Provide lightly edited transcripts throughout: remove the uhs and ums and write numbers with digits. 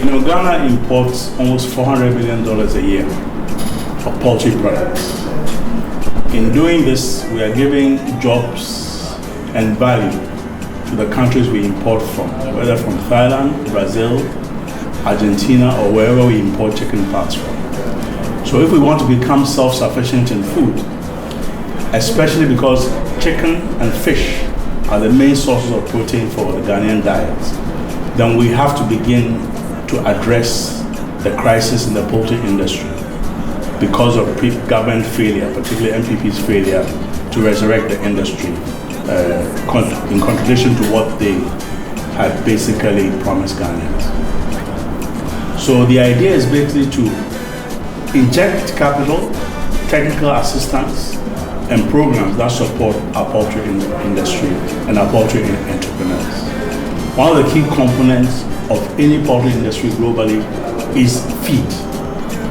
Ghana imports almost $400 million a year of poultry products. In doing this, we are giving jobs and value to the countries we import from, whether from Thailand, Brazil, Argentina, or wherever we import chicken parts from. So if we want to become self-sufficient in food, especially because chicken and fish are the main sources of protein for the Ghanaian diet, then we have to begin to address the crisis in the poultry industry because of government failure, particularly MPP's failure to resurrect the industry in contradiction to what they had basically promised Ghanaians. So the idea is basically to inject capital, technical assistance, and programs that support our poultry industry and our poultry entrepreneurs. One of the key components of any poultry industry globally is feed.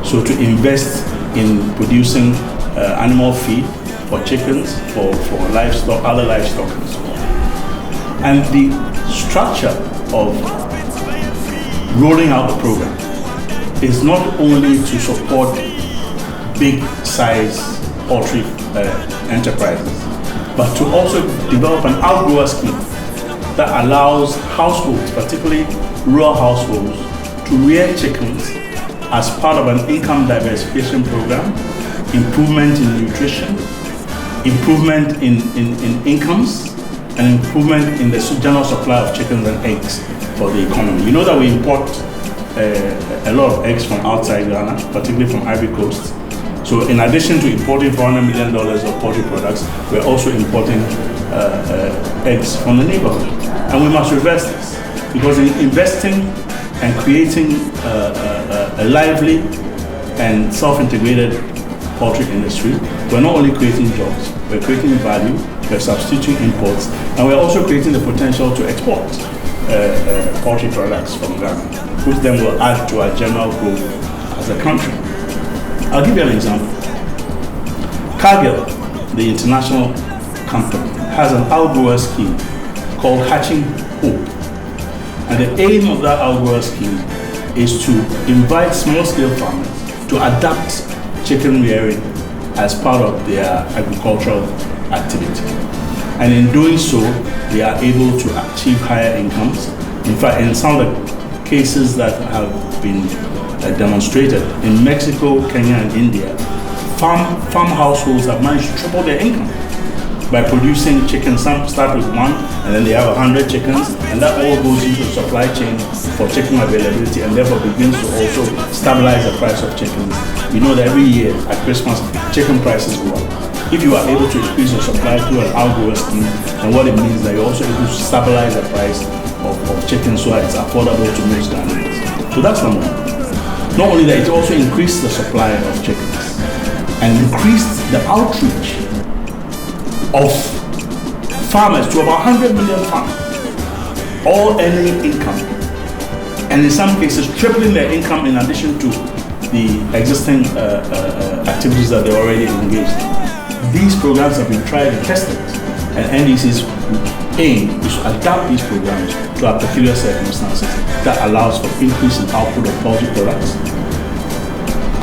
So to invest in producing animal feed for chickens, for livestock, other livestock and so on. And the structure of rolling out the program is not only to support big size poultry enterprises, but to also develop an outgrower scheme that allows households, particularly rural households, to rear chickens as part of an income diversification program, improvement in nutrition, improvement in incomes, and improvement in the general supply of chickens and eggs for the economy. You know that we import a lot of eggs from outside Ghana, particularly from Ivory Coast. So in addition to importing $400 million of poultry products, we're also importing eggs from the neighborhood. And we must reverse this, because in investing and creating a lively and self-integrated poultry industry, we're not only creating jobs, we're creating value, we're substituting imports, and we're also creating the potential to export poultry products from Ghana, which then will add to our general growth as a country. I'll give you an example. Cadre, the international company, has an outgrower scheme called Hatching Hope. And the aim of that outgrower scheme is to invite small-scale farmers to adapt chicken rearing as part of their agricultural activity. And in doing so, they are able to achieve higher incomes. In fact, in some of the cases that have been demonstrated in Mexico, Kenya, and India, farm households have managed to triple their income by producing chickens. Some start with one, and then they have 100 chickens, and that all goes into the supply chain for chicken availability, and therefore begins to also stabilize the price of chickens. You know that every year at Christmas, chicken prices go up. If you are able to increase your supply through an outgrower scheme, then what it means is that you're also able to stabilize the price of chicken so that it's affordable to most Ghanaians. So that's number one. Not only that, it also increased the supply of chickens and increased the outreach of farmers to about 100 million farmers, all earning income, and in some cases tripling their income in addition to the existing activities that they're already engaged in. These programs have been tried and tested, and NDC's aim is to adapt these programs to our peculiar circumstances that allows for increase in output of poultry products,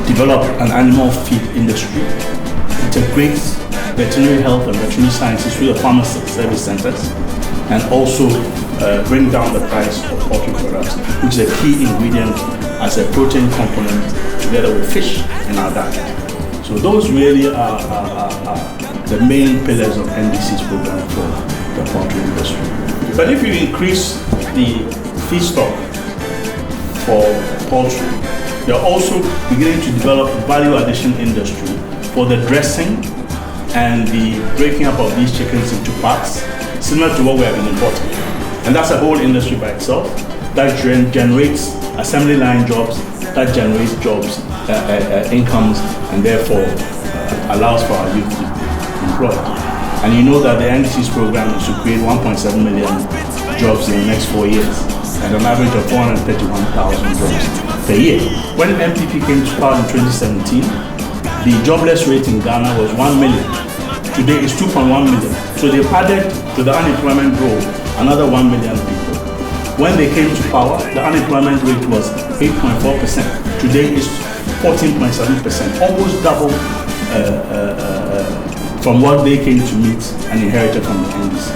develop an animal feed industry, integrate veterinary health and veterinary sciences through the farmer service centers, and also bring down the price of poultry products, which is a key ingredient as a protein component together with fish in our diet. So those really are the main pillars of NDC's program for the poultry industry. But if you increase the feedstock for poultry, you're also beginning to develop a value addition industry for the dressing and the breaking up of these chickens into parts, similar to what we have been importing. And that's a whole industry by itself that generates assembly line jobs, that generates jobs, incomes, and therefore allows for our youth to be employed. And you know that the NDC's program is to create 1.7 million jobs in the next 4 years, at an average of 431,000 jobs per year. When MPP came to power in 2017, the jobless rate in Ghana was 1 million. Today it's 2.1 million. So they've added to the unemployment roll another 1 million people. When they came to power, the unemployment rate was 8.4%. Today it's 14.7%, almost double from what they came to meet and inherited from the NDC.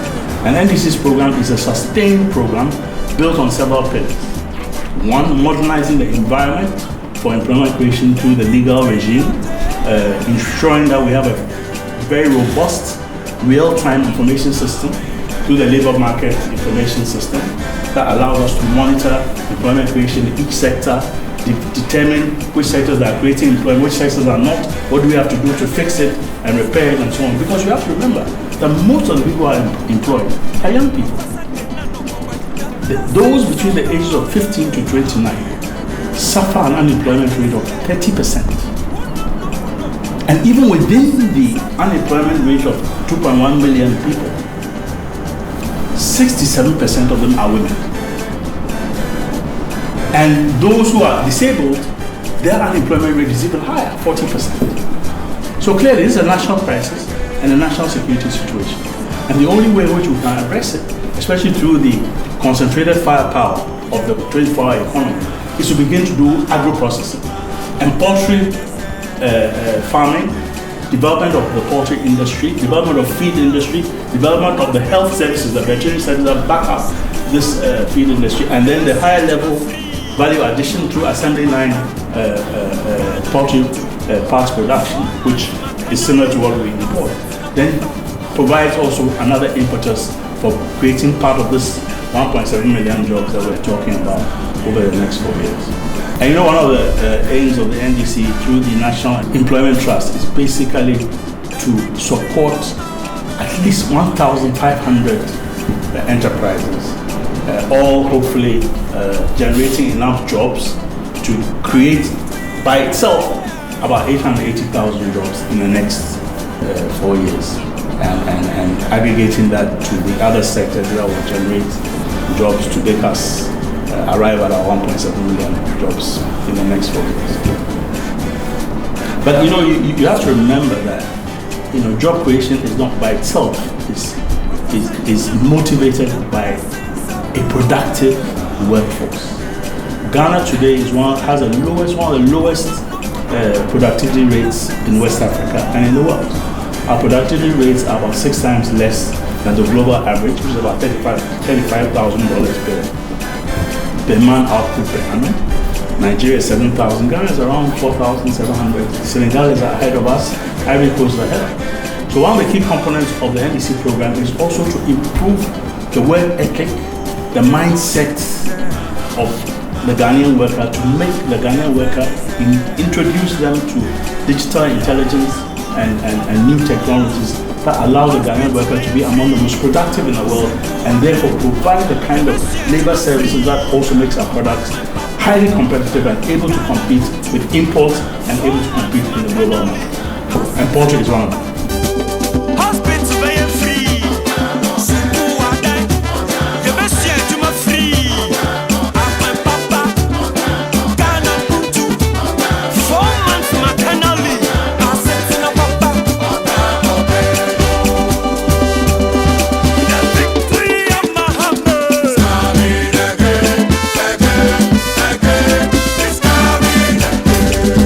And NDC's program is a sustained program built on several pillars. One, modernizing the environment for employment creation through the legal regime, ensuring that we have a very robust real-time information system through the labor market information system that allows us to monitor employment creation in each sector, determine which sectors are creating employment, which sectors are not, what do we have to do to fix it and repair it and so on. Because you have to remember that most of the people who are employed are young people. Those between the ages of 15 to 29 suffer an unemployment rate of 30%. And even within the unemployment rate of 2.1 million people, 67% of them are women. And those who are disabled, their unemployment rate is even higher, 40%. So clearly, this is a national crisis and a national security situation. And the only way in which we can address it, especially through the concentrated firepower of the 24-hour economy, is to begin to do agro-processing and poultry farming, development of the poultry industry, development of feed industry, development of the health services, the veterinary services that back up this feed industry, and then the higher level value addition through assembly line poultry parts production, which is similar to what we import, then provides also another impetus for creating part of this 1.7 million jobs that we're talking about over the next 4 years. And you know, one of the aims of the NDC through the National Employment Trust is basically to support at least 1,500 enterprises, all hopefully generating enough jobs to create by itself about 880,000 jobs in the next 4 years, and aggregating that to the other sectors that will generate jobs to make us arrive at our 1.7 million jobs in the next 4 years. But you know, you have to remember that, you know, job creation is not by itself, is motivated by a productive workforce. Ghana today is one of the lowest productivity rates in West Africa and in the world. Our productivity rates are about 6 times less than the global average, which is about $35,000 per man output per annum. Nigeria is 7,000, Ghana is around 4,700. Senegal is ahead of us, Ivory Coast is ahead. So one of the key components of the NDC program is also to improve the work ethic, the mindset of the Ghanaian worker, to make the Ghanaian worker introduce them to digital intelligence and new technologies that allow the Ghanaian worker to be among the most productive in the world, and therefore provide the kind of labor services that also makes our products highly competitive and able to compete with imports and able to compete in the global market. And poultry is one of them.